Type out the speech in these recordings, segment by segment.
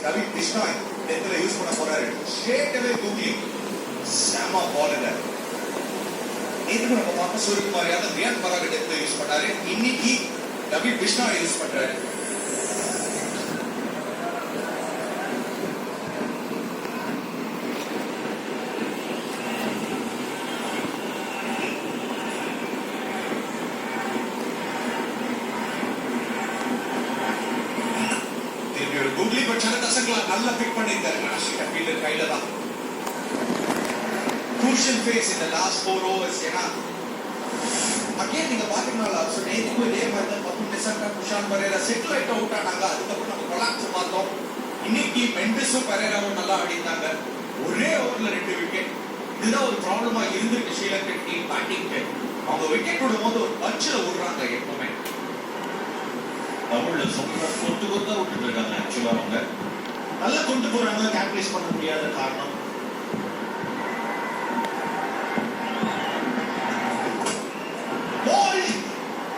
David Bishnoi டெத்ல use பண்ண போறாரு. Straight அவே googling செம பால் இது. நேற்று நம்ம பார்த்த சூரியகுமார் யாதவ் ரியான் பராக் டெத்ல யூஸ் பண்ணாரு. இன்னைக்கு டேவிட் பிஷ்னாய் யூஸ் பண்றாரு. கூகுளி பட்சண தசங்களா நல்லா பிக் பண்ணிருக்காரு. நாஷிகா ஃபீல்டர் கையில தான். crucial phase in the last 4 overs. ஏன்னா அகைன் நீங்க பாத்தீங்கன்னா நேத்துக்கு இதே மாதிரி தான் பத்து டிசம்பர் குஷான் பரேரா செட்டில் ஆயிட்டு அவுட் ஆனாங்க. அதுக்கப்புறம் நம்ம கொலாப்ஸ் பார்த்தோம். இன்னைக்கு மெண்டிஸும் பரேராவும் நல்லா ஆடிட்டாங்க. ஒரே ஓவர்ல 2 விக்கெட். இதுதான் ஒரு ப்ராப்ளமா இருந்திருக்கு ஸ்ரீலங்கன் டீம் பேட்டிங்க்கு. அவங்க விக்கெட் விடும்போது ஒரு பஞ்சில் விடுறாங்க எப்பவுமே. தமிழ்ல சொன்ன கொத்து கொத்தா விட்டுட்டு இருக்காங்க. ஆக்சுவலா அவங்க நல்லா கொண்டு போறாங்க. கேப்டலைஸ் பண்ண முடியாத காரணம்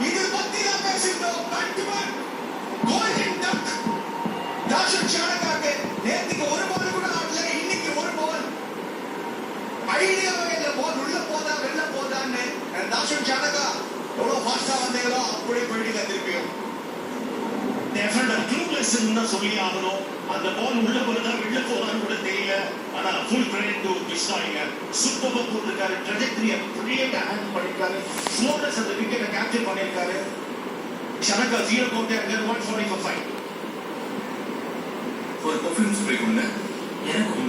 இது பத்தி தான் பேசிட்டோம். கட்டுமன் கோல்டன் டக் தாஷன் சானகாக்கு நேத்துக்கு ஒரு பால் கூட ஆடல. இன்னைக்கு ஒரு பால் ஐடியாவே இல்ல. பால் உள்ள போதா வெளில போதான்னு தாஷன் சானகா எவ்வளவு ஃபாஸ்டா வந்தீங்களோ அப்படியே போயிட்டு திருப்பியும் சொல்லி ஆகணும். அந்த பால் உள்ள போறதா வெளில போறான்னு கூட தெரியல. ஆனா ஃபுல் கிரெடிட் டு பிஷ்னாய்ங்க. சூப்பரா போட்டிருக்காரு. ட்ரெஜெக்டரிய கிரியேட் ஹேண்டில் பண்ணிருக்காரு. ஸ்லோனஸ் அந்த விக்கெட்டை கேப்சர் பண்ணிருக்காரு. Shanaka 0 count 140 for 5. ஒரு பெர்ஃபார்மன்ஸ் பிரேக் ஒன்று எனக்கு